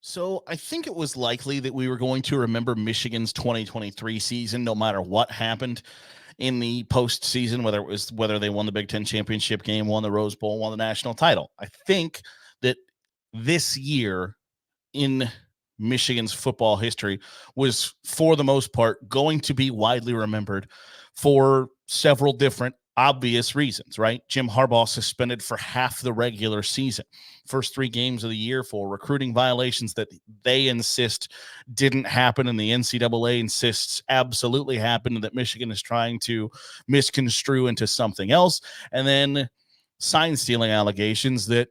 So I think it was likely that we were going to remember Michigan's 2023 season, no matter what happened in the postseason, whether they won the Big Ten championship game, won the Rose Bowl, won the national title. I think that this year in Michigan's football history was, for the most part, going to be widely remembered for several different obvious reasons, right? Jim Harbaugh suspended for half the regular season, first 3 games of the year for recruiting violations that they insist didn't happen and the NCAA insists absolutely happened and that Michigan is trying to misconstrue into something else. And then sign stealing allegations that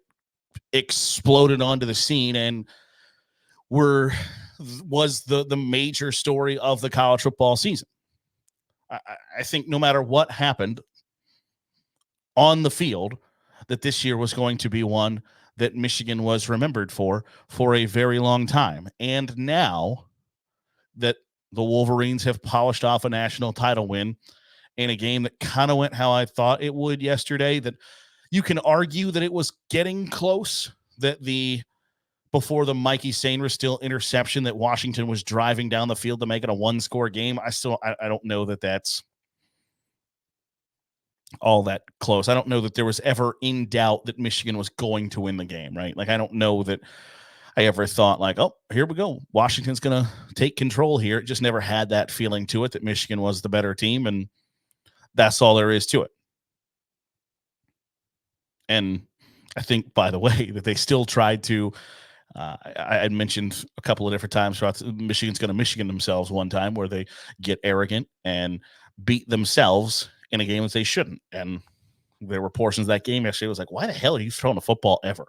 exploded onto the scene and were was the major story of the college football season. I think no matter what happened on the field, that this year was going to be one that Michigan was remembered for a very long time. And now that the Wolverines have polished off a national title win in a game that kind of went how I thought it would yesterday, that you can argue that it was getting close, that the before the Mikey Sainristil interception that Washington was driving down the field to make it a one-score game. I don't know that that's all that close. I don't know that there was ever in doubt that Michigan was going to win the game, right? Like, I don't know that I ever thought like, oh, here we go. Washington's going to take control here. It just never had that feeling to it that Michigan was the better team, and that's all there is to it. And I think, by the way, that they still tried to I had mentioned a couple of different times throughout Michigan's going to Michigan themselves one time where they get arrogant and beat themselves in a game that they shouldn't. And there were portions of that game yesterday was like, why the hell are you throwing a football ever?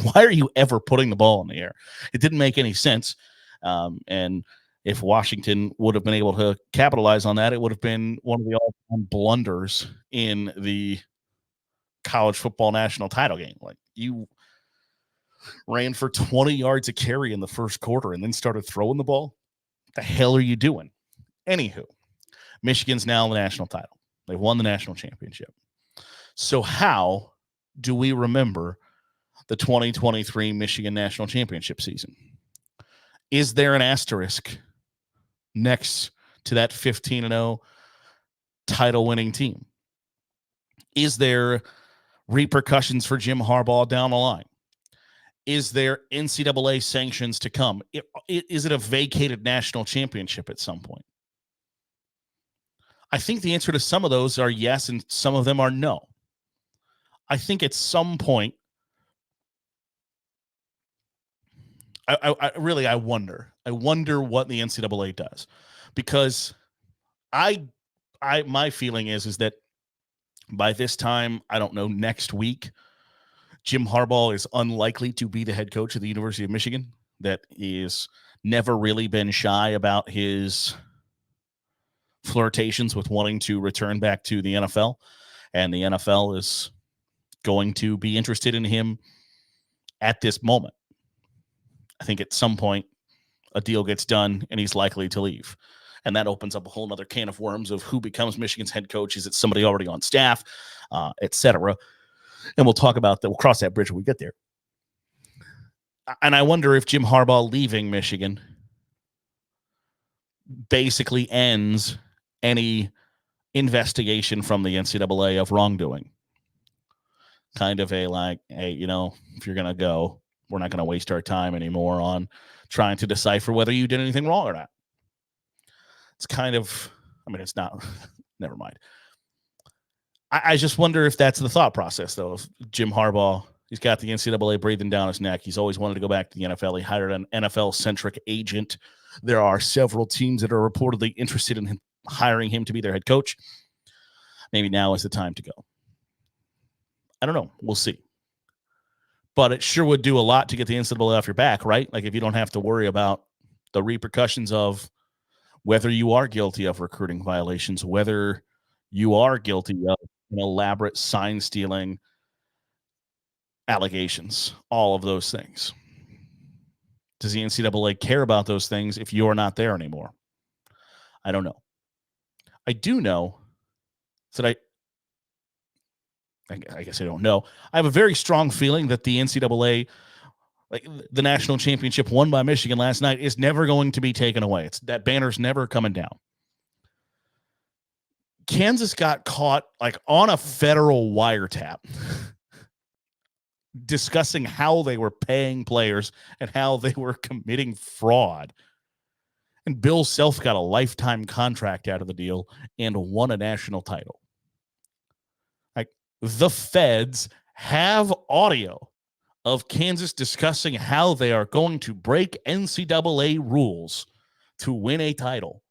Why are you ever putting the ball in the air? It didn't make any sense. And if Washington would have been able to capitalize on that, it would have been one of the all-time blunders in the college football national title game. Like, you ran for 20 yards a carry in the first quarter and then started throwing the ball. What the hell are you doing? Anywho, Michigan's now in the national title. They've won the national championship. So how do we remember the 2023 Michigan national championship season? Is there an asterisk next to that 15-0 title-winning team? Is there repercussions for Jim Harbaugh down the line? Is there NCAA sanctions to come? Is it a vacated national championship at some point? I think the answer to some of those are yes, and some of them are no. I think at some point, I wonder. I wonder what the NCAA does, because my feeling is that by this time, I don't know, next week, Jim Harbaugh is unlikely to be the head coach of the University of Michigan. That he's never really been shy about his flirtations with wanting to return back to the NFL, and the NFL is going to be interested in him at this moment. I think at some point a deal gets done and he's likely to leave. And that opens up a whole other can of worms of who becomes Michigan's head coach. Is it somebody already on staff, et cetera? And we'll talk about that. We'll cross that bridge when we get there. And I wonder if Jim Harbaugh leaving Michigan basically ends any investigation from the NCAA of wrongdoing. Kind of a like, hey, if you're going to go, we're not going to waste our time anymore on trying to decipher whether you did anything wrong or not. It's kind of, it's not, never mind. I just wonder if that's the thought process, though, of Jim Harbaugh. He's got the NCAA breathing down his neck. He's always wanted to go back to the NFL. He hired an NFL-centric agent. There are several teams that are reportedly interested in him, hiring him to be their head coach. Maybe now is the time to go. I don't know. We'll see. But it sure would do a lot to get the NCAA off your back, right? Like, if you don't have to worry about the repercussions of whether you are guilty of recruiting violations, whether you are guilty of elaborate sign stealing allegations, all of those things. Does the NCAA care about those things if you're not there anymore? I don't know. I do know that I guess I don't know. I have a very strong feeling that the NCAA Like the national championship won by Michigan last night is never going to be taken away. That banner's never coming down. Kansas got caught like on a federal wiretap discussing how they were paying players and how they were committing fraud. And Bill Self got a lifetime contract out of the deal and won a national title. Like the feds have audio of Kansas discussing how they are going to break NCAA rules to win a title.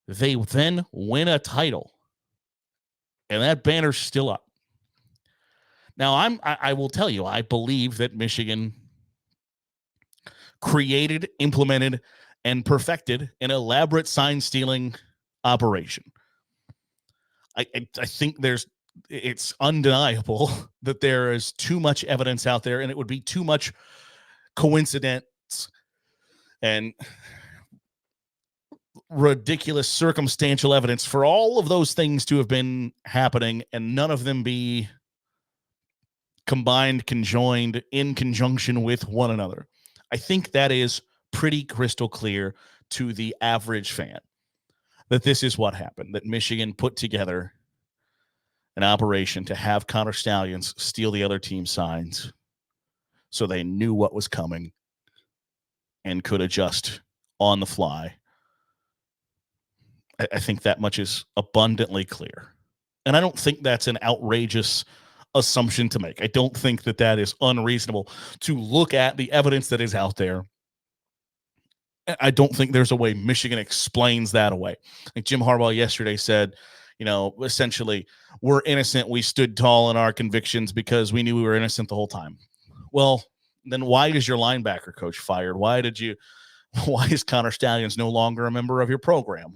They then win a title, and that banner's still up. Now, I will tell you, I believe that Michigan created, implemented, and perfected an elaborate sign-stealing operation. I think it's undeniable that there is too much evidence out there, and it would be too much coincidence and ridiculous circumstantial evidence for all of those things to have been happening and none of them be combined, conjoined, in conjunction with one another. I think that is pretty crystal clear to the average fan that this is what happened, that Michigan put together an operation to have Connor Stallions steal the other team's signs so they knew what was coming and could adjust on the fly. I think that much is abundantly clear. And I don't think that's an outrageous assumption to make. I don't think that that is unreasonable to look at the evidence that is out there. I don't think there's a way Michigan explains that away. Like Jim Harbaugh yesterday said, essentially, we're innocent. We stood tall in our convictions because we knew we were innocent the whole time. Well, then why is your linebacker coach fired? Why is Connor Stallions no longer a member of your program?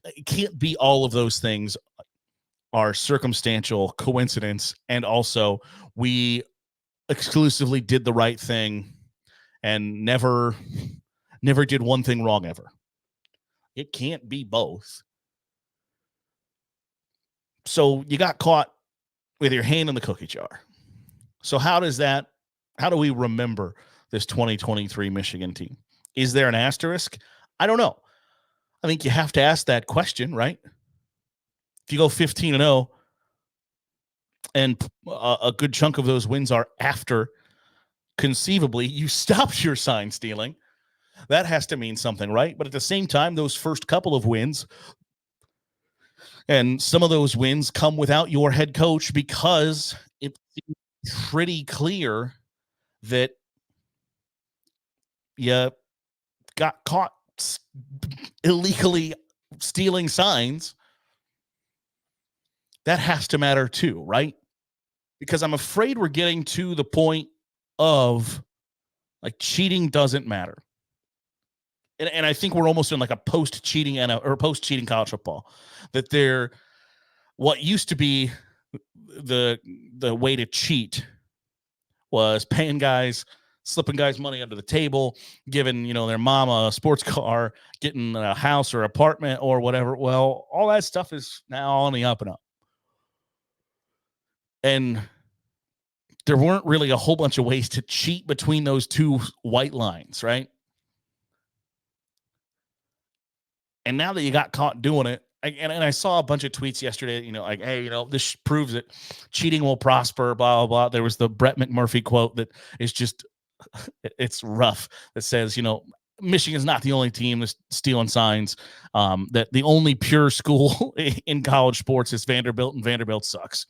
It can't be all of those things are circumstantial coincidence. And also we exclusively did the right thing and never did one thing wrong ever. It can't be both. So you got caught with your hand in the cookie jar. So how do we remember this 2023 Michigan team? Is there an asterisk? I don't know. I think you have to ask that question, right? If you go 15-0 and a good chunk of those wins are after conceivably you stopped your sign stealing, that has to mean something, right? But at the same time, those first couple of wins, and some of those wins come without your head coach because it's pretty clear that you got caught illegally stealing signs. That has to matter too, right? Because I'm afraid we're getting to the point of like cheating doesn't matter. And I think we're almost in like a post-cheating or post-cheating college football, that they're what used to be the way to cheat was paying guys, slipping guys money under the table, giving, their mama a sports car, getting a house or apartment or whatever. Well, all that stuff is now on the up and up. And there weren't really a whole bunch of ways to cheat between those two white lines, right? And now that you got caught doing it, and I saw a bunch of tweets yesterday, like, hey, this proves it. Cheating will prosper, blah, blah, blah. There was the Brett McMurphy quote that is just, it's rough. That says, Michigan's not the only team that's stealing signs. That the only pure school in college sports is Vanderbilt, and Vanderbilt sucks.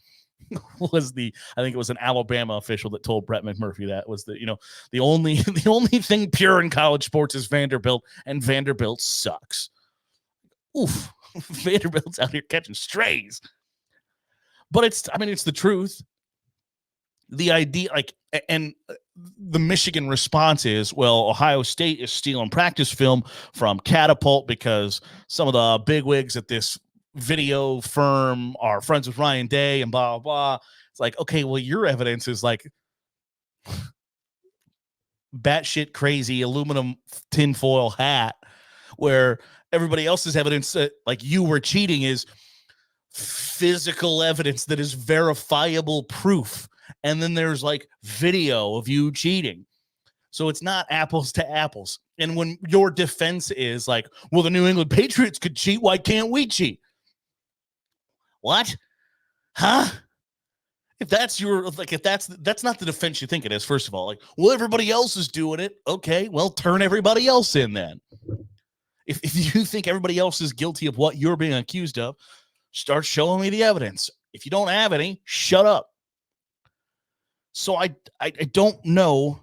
I think it was an Alabama official that told Brett McMurphy that was the only thing pure in college sports is Vanderbilt, and Vanderbilt sucks. Oof, Vanderbilt's out here catching strays. But it's the truth. The idea, and the Michigan response is, well, Ohio State is stealing practice film from Catapult because some of the bigwigs at this video firm are friends with Ryan Day and blah, blah, blah. It's like, okay, well, your evidence is like batshit crazy aluminum tinfoil hat, where everybody else's evidence that like you were cheating is physical evidence that is verifiable proof and then there's like video of you cheating. So it's not apples to apples. And when your defense is like, well, the New England Patriots could cheat, why can't we cheat? What? Huh? If that's not the defense you think it is, first of all, like, well, everybody else is doing it. Okay, well, turn everybody else in then. If you think everybody else is guilty of what you're being accused of, start showing me the evidence. If you don't have any, shut up. So I don't know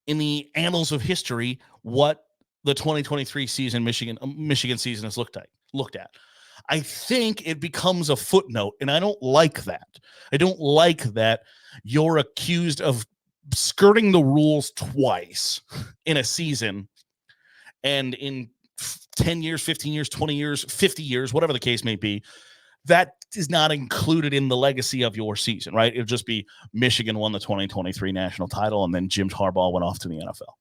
in the annals of history what the 2023 season Michigan season has looked at. I think it becomes a footnote, and I don't like that. I don't like that you're accused of skirting the rules twice in a season, and in 10 years, 15 years, 20 years, 50 years, whatever the case may be, that is not included in the legacy of your season, right? It'll just be Michigan won the 2023 national title, and then Jim Harbaugh went off to the NFL.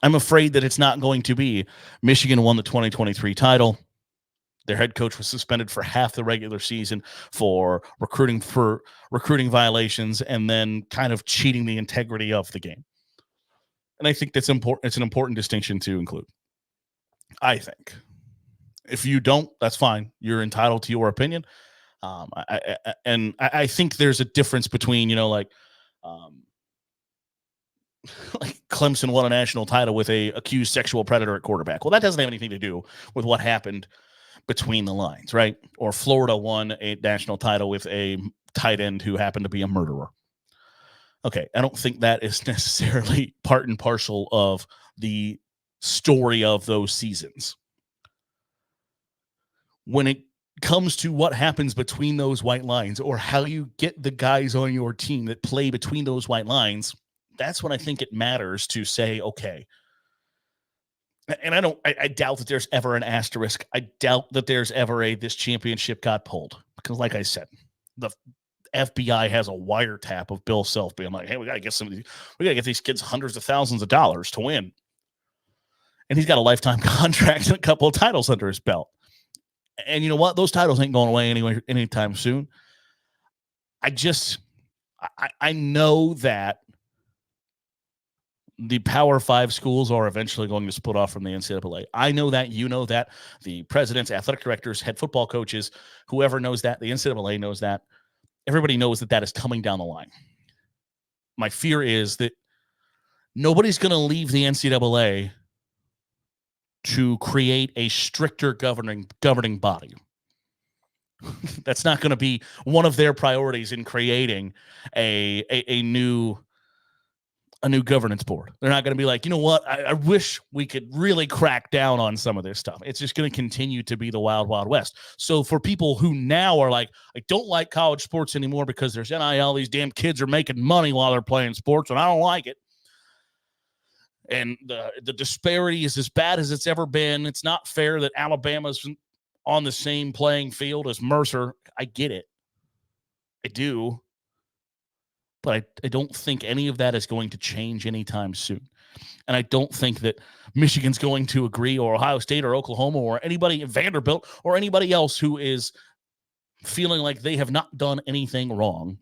I'm afraid that it's not going to be Michigan won the 2023 title. Their head coach was suspended for half the regular season for recruiting violations and then kind of cheating the integrity of the game. And I think that's important. It's an important distinction to include. I think. If you don't, that's fine. You're entitled to your opinion. I think there's a difference between, like Clemson won a national title with a accused sexual predator at quarterback. Well, that doesn't have anything to do with what happened between the lines, right? Or Florida won a national title with a tight end who happened to be a murderer. Okay, I don't think that is necessarily part and parcel of the story of those seasons. When it comes to what happens between those white lines or how you get the guys on your team that play between those white lines, that's when I think it matters to say, okay. And I doubt that there's ever an asterisk. I doubt that there's ever this championship got pulled. Because like I said, the FBI has a wiretap of Bill Self being like, hey, we got to get these kids hundreds of thousands of dollars to win. And he's got a lifetime contract and a couple of titles under his belt. And you know what? Those titles ain't going away anytime soon. I know that the Power 5 schools are eventually going to split off from the NCAA. I know that. You know that. The presidents, athletic directors, head football coaches, whoever knows that. The NCAA knows that. Everybody knows that is coming down the line. My fear is that nobody's going to leave the NCAA to create a stricter governing body. That's not going to be one of their priorities in creating a new governance board. They're not going to be like, you know what? I wish we could really crack down on some of this stuff. It's just going to continue to be the wild, wild west. So for people who now are like, I don't like college sports anymore because there's NIL, these damn kids are making money while they're playing sports, and I don't like it. And the disparity is as bad as it's ever been. It's not fair that Alabama's on the same playing field as Mercer. I get it. I do. But I don't think any of that is going to change anytime soon. And I don't think that Michigan's going to agree, or Ohio State or Oklahoma or anybody, Vanderbilt or anybody else who is feeling like they have not done anything wrong.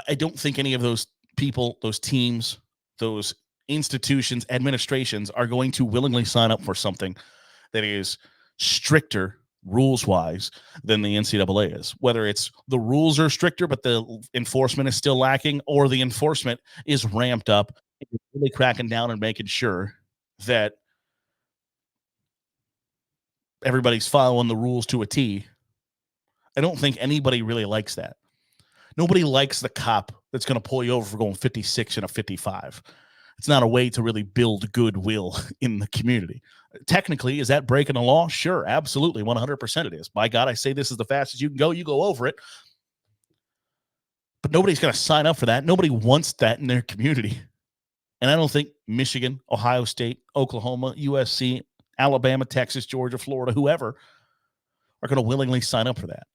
I don't think any of those people, those teams, those institutions, administrations are going to willingly sign up for something that is stricter rules-wise than the NCAA is. Whether it's the rules are stricter, but the enforcement is still lacking, or the enforcement is ramped up, and really cracking down and making sure that everybody's following the rules to a T. I don't think anybody really likes that. Nobody likes the cop that's going to pull you over for going 56 and a 55. It's not a way to really build goodwill in the community. Technically, is that breaking the law? Sure, absolutely, 100% it is. By God, I say this is the fastest you go over it. But nobody's going to sign up for that. Nobody wants that in their community. And I don't think Michigan, Ohio State, Oklahoma, USC, Alabama, Texas, Georgia, Florida, whoever, are going to willingly sign up for that.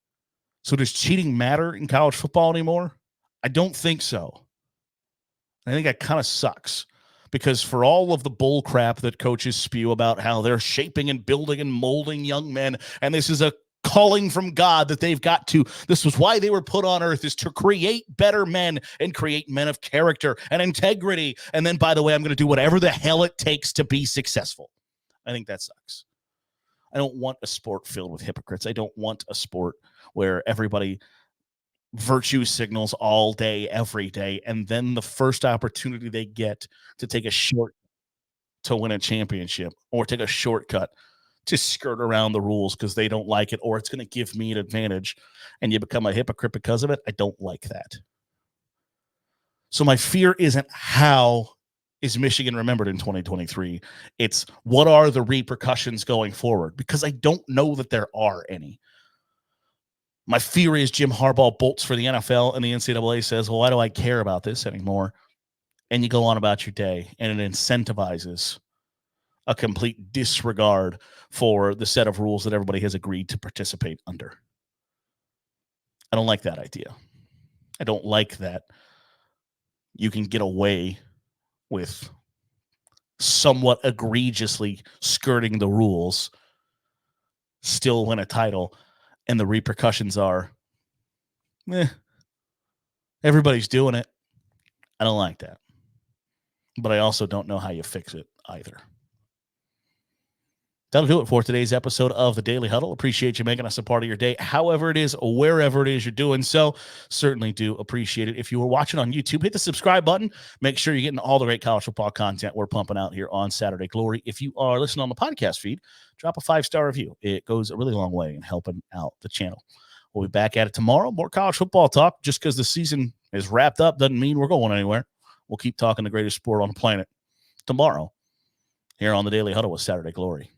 So does cheating matter in college football anymore? I don't think so. I think that kind of sucks. Because for all of the bull crap that coaches spew about how they're shaping and building and molding young men, and this is a calling from God that they've got to. This was why they were put on earth, is to create better men and create men of character and integrity. And then, by the way, I'm going to do whatever the hell it takes to be successful. I think that sucks. I don't want a sport filled with hypocrites. I don't want a sport where everybody virtue signals all day, every day, and then the first opportunity they get to take a short to win a championship or take a shortcut to skirt around the rules because they don't like it, or it's going to give me an advantage, and you become a hypocrite because of it. I don't like that. So my fear isn't how is Michigan remembered in 2023. It's what are the repercussions going forward, because I don't know that there are any. My fear is Jim Harbaugh bolts for the NFL and the NCAA says, well, why do I care about this anymore? And you go on about your day, and it incentivizes a complete disregard for the set of rules that everybody has agreed to participate under. I don't like that idea. I don't like that you can get away with somewhat egregiously skirting the rules, still win a title, and the repercussions are, everybody's doing it. I don't like that. But I also don't know how you fix it either. That'll do it for today's episode of the Daily Huddle. Appreciate you making us a part of your day, however it is, wherever it is you're doing so. Certainly do appreciate it. If you were watching on YouTube, hit the subscribe button. Make sure you're getting all the great college football content we're pumping out here on Saturday Glory. If you are listening on the podcast feed, drop a 5-star review. It goes a really long way in helping out the channel. We'll be back at it tomorrow. More college football talk. Just because the season is wrapped up doesn't mean we're going anywhere. We'll keep talking the greatest sport on the planet tomorrow here on the Daily Huddle with Saturday Glory.